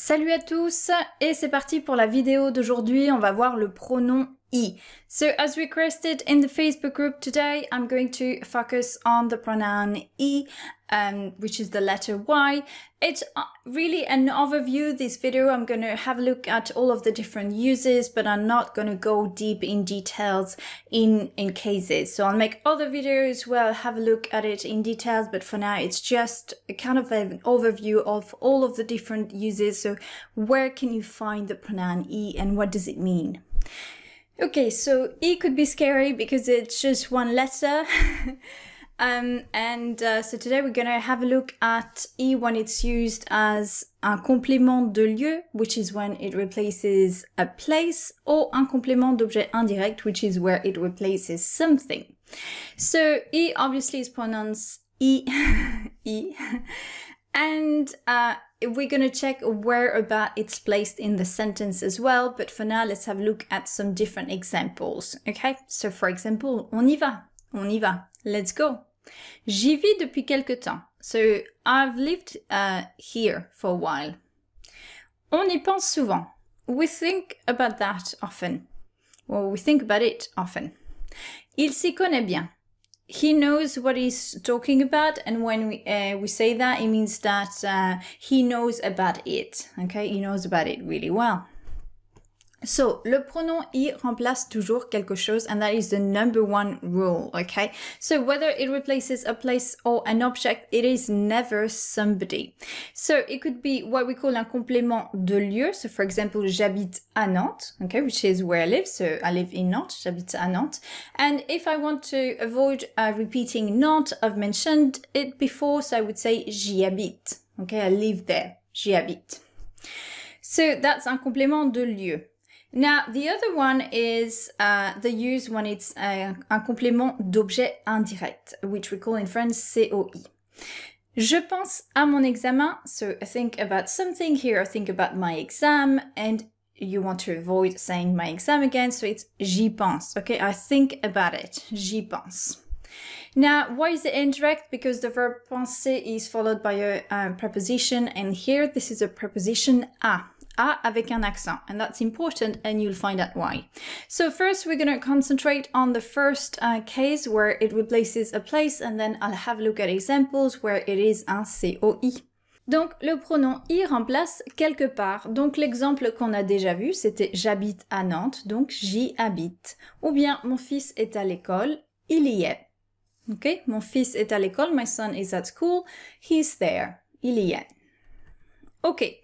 Salut à tous et c'est parti pour la vidéo d'aujourd'hui. On va voir le pronom I. So as requested in the Facebook group today, I'm going to focus on the pronoun I, which is the letter Y. It's really an overview, this video. I'm going to have a look at all of the different uses, but I'm not going to go deep in details in cases. So I'll make other videos where I'll have a look at it in details, but for now it's just a kind of an overview of all of the different uses. So where can you find the pronoun I and what does it mean? Okay, so I could be scary because it's just one letter. So today we're going to have a look at I when it's used as un complément de lieu, which is when it replaces a place, or un complément d'objet indirect, which is where it replaces something. So I obviously is pronounced I, I. And we're going to check where about it's placed in the sentence as well. But for now, let's have a look at some different examples. Okay, so for example, on y va, let's go. J'y vis depuis quelque temps. So I've lived here for a while. On y pense souvent. We think about that often. Well, we think about it often. Il s'y connaît bien. He knows what he's talking about, and when we say that, it means that he knows about it. Okay, he knows about it really well. So, le pronom I remplace toujours quelque chose, and that is the number one rule, okay? So, whether it replaces a place or an object, it is never somebody. So, it could be what we call un complément de lieu. So, for example, j'habite à Nantes, okay, which is where I live. So, I live in Nantes, j'habite à Nantes. And if I want to avoid repeating Nantes, I've mentioned it before, so I would say j'y habite. Okay, I live there, j'y habite. So, that's un complément de lieu. Now, the other one is the use when it's un complément d'objet indirect, which we call in French COI. Je pense à mon examen, so I think about something here, I think about my exam, and you want to avoid saying my exam again, so it's j'y pense, okay? I think about it, j'y pense. Now, why is it indirect? Because the verb penser is followed by a preposition, and here this is a preposition à. A avec un accent, and that's important, and you'll find out why. So first we're going to concentrate on the first case where it replaces a place, and then I'll have a look at examples where it is un COI. Donc le pronom I remplace quelque part. Donc l'exemple qu'on a déjà vu, c'était j'habite à Nantes, donc j'y habite. Ou bien mon fils est à l'école, il y est. Ok, mon fils est à l'école, my son is at school, he's there, il y est. Okay.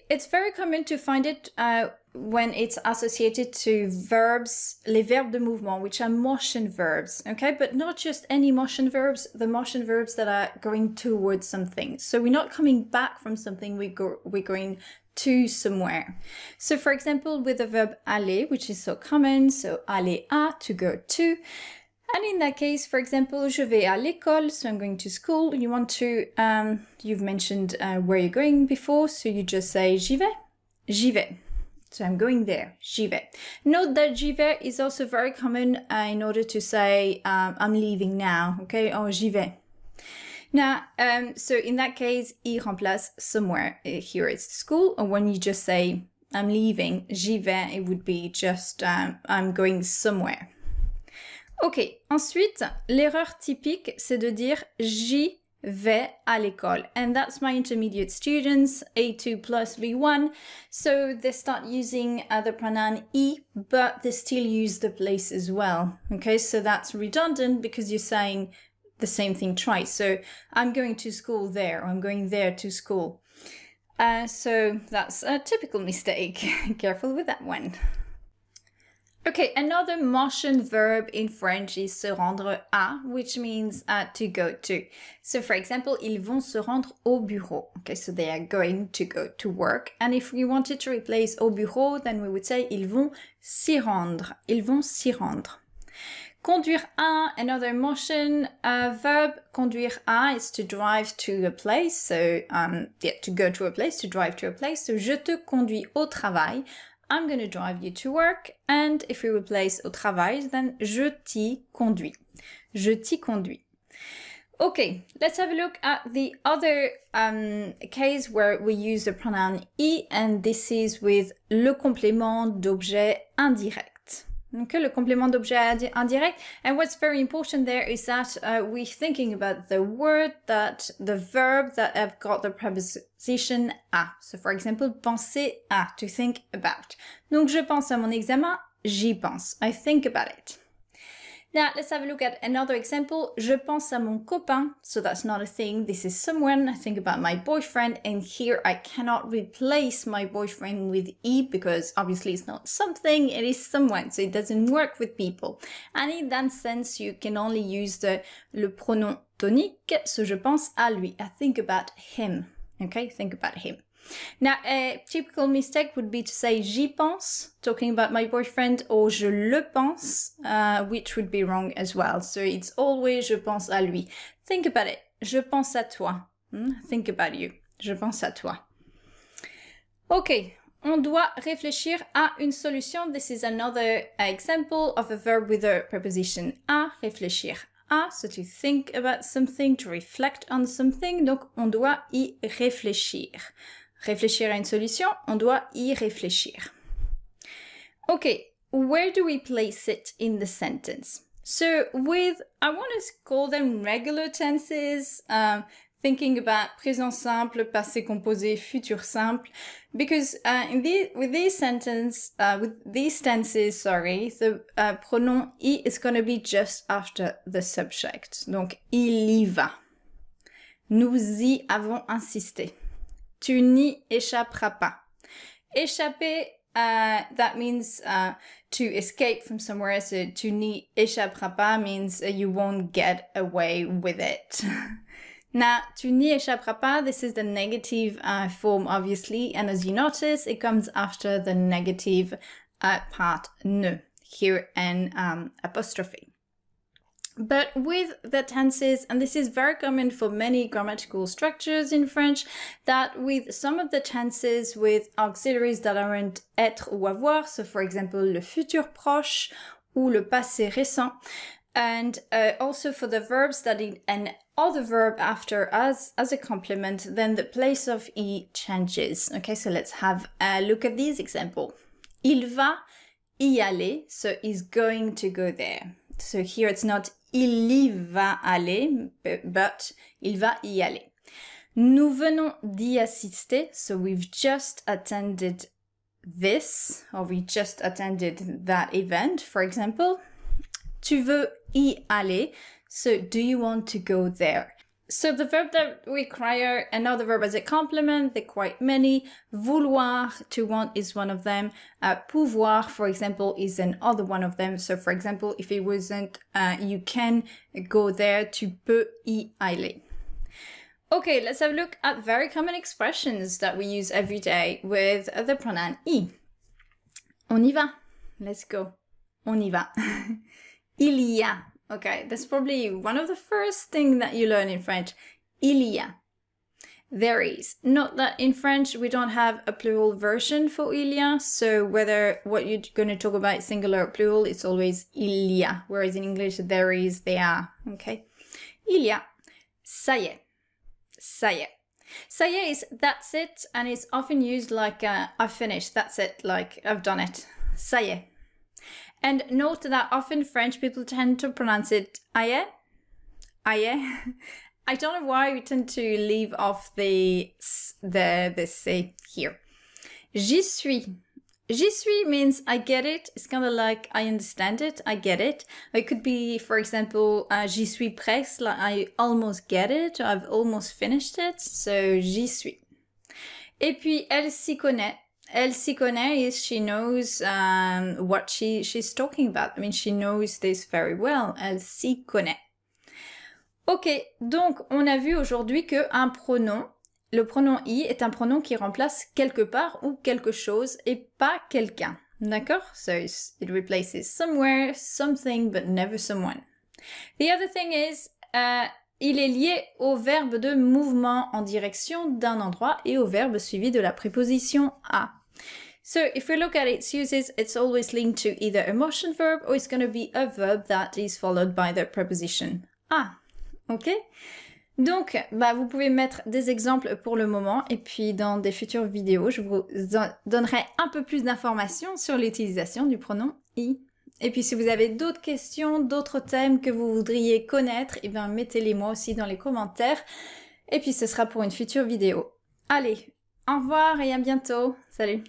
It's very common to find it when it's associated to verbs, les verbes de mouvement, which are motion verbs, okay? But not just any motion verbs, the motion verbs that are going towards something. So we're not coming back from something, we're going to somewhere. So for example, with the verb aller, which is so common, so aller à, to go to. And in that case, for example, je vais à l'école, so I'm going to school. You want to, you've mentioned where you're going before, so you just say j'y vais, j'y vais. So I'm going there, j'y vais. Note that j'y vais is also very common in order to say I'm leaving now, okay, or j'y vais. Now, so in that case, I remplace somewhere. Here it's school, or when you just say I'm leaving, j'y vais, it would be just I'm going somewhere. Ok, ensuite, l'erreur typique, c'est de dire j'y vais à l'école. And that's my intermediate students, A2 plus B1. So they start using the pronoun I, but they still use the place as well. Okay, so that's redundant because you're saying the same thing twice. So I'm going to school there, or I'm going there to school. So that's a typical mistake. Careful with that one. Okay, another motion verb in French is se rendre à, which means to go to. So for example, ils vont se rendre au bureau. Okay, so they are going to go to work. And if we wanted to replace au bureau, then we would say ils vont s'y rendre. Ils vont s'y rendre. Conduire à, another motion verb. Conduire à is to drive to a place. So, to go to a place, to drive to a place. So, je te conduis au travail. I'm going to drive you to work. And if we replace au travail, then je t'y conduis. Je t'y conduis. Okay, let's have a look at the other case where we use the pronoun I, and this is with le complément d'objet indirect. Okay, le complément d'objet indirect. And what's very important there is that we're thinking about the word, that the verb that have got the preposition à. So for example, penser à, to think about. Donc je pense à mon examen, j'y pense. I think about it. Now, let's have a look at another example. Je pense à mon copain. So that's not a thing. This is someone. I think about my boyfriend. And here I cannot replace my boyfriend with I because obviously it's not something, it is someone. So it doesn't work with people. And in that sense, you can only use le pronom tonique. So je pense à lui. I think about him. Okay, think about him. Now, a typical mistake would be to say j'y pense, talking about my boyfriend, or je le pense, which would be wrong as well. So it's always je pense à lui. Think about it. Je pense à toi. Think about you. Je pense à toi. Okay. On doit réfléchir à une solution. This is another example of a verb with a preposition à, réfléchir à, so to think about something, to reflect on something. Donc, on doit y réfléchir. Réfléchir à une solution, on doit y réfléchir. Okay, where do we place it in the sentence? So with, I want to call them regular tenses, thinking about présent simple, passé composé, futur simple, because with these tenses, the pronoun I is going to be just after the subject. Donc, il y va. Nous y avons insisté. Tu n'y échapperas pas. Échapper, that means to escape from somewhere. So tu n'y échapperas pas means you won't get away with it. Now, tu n'y échapperas pas, this is the negative form, obviously. And as you notice, it comes after the negative part ne, here an apostrophe. But with the tenses, and this is very common for many grammatical structures in French, that with some of the tenses with auxiliaries that aren't être ou avoir, so for example, le futur proche ou le passé récent, and also for the verbs that in an other verb after as a complement, then the place of I changes. Okay, so let's have a look at this example. Il va y aller, so is going to go there. So here it's not il y va aller, but il va y aller. Nous venons d'y assister, so we've just attended this, or we just attended that event, for example. Tu veux y aller, so do you want to go there? So the verb that require another verb as a complement, they're quite many. Vouloir, to want, is one of them. Pouvoir, for example, is another one of them. So for example, if it wasn't you can go there, tu peux y aller. Okay, let's have a look at very common expressions that we use every day with the pronoun I. On y va. Let's go. On y va. Il y a. Okay, that's probably one of the first things that you learn in French. Il y a. There is. Note that in French, we don't have a plural version for il y a. So whether what you're going to talk about is singular or plural, it's always il y a. Whereas in English, there is, there are. Okay. Il y a. Ça y est. Ça y est. Ça y est is that's it. And it's often used like I've finished. That's it. Like I've done it. Ça y est. And note that often French people tend to pronounce it aïe, aïe. I don't know why we tend to leave off the C here. J'y suis. J'y suis means I get it. It's kind of like I understand it, I get it. It could be, for example, j'y suis presque, like I almost get it, or I've almost finished it. So j'y suis. Et puis, elle s'y connaît. Elle s'y connaît is she knows what she's talking about. I mean, she knows this very well. Elle s'y connaît. Ok, donc on a vu aujourd'hui que un pronom, le pronom I est un pronom qui remplace quelque part ou quelque chose et pas quelqu'un. D'accord? So it replaces somewhere, something, but never someone. The other thing is, il est lié au verbe de mouvement en direction d'un endroit et au verbe suivi de la préposition à. So if we look at its uses, it's always linked to either a motion verb or it's going to be a verb that is followed by the preposition à. Ok? Donc, vous pouvez mettre des exemples pour le moment et puis dans des futures vidéos, je vous donnerai un peu plus d'informations sur l'utilisation du pronom I. Et puis si vous avez d'autres questions, d'autres thèmes que vous voudriez connaître, mettez-les moi aussi dans les commentaires. Et puis ce sera pour une future vidéo. Allez, au revoir et à bientôt. Salut!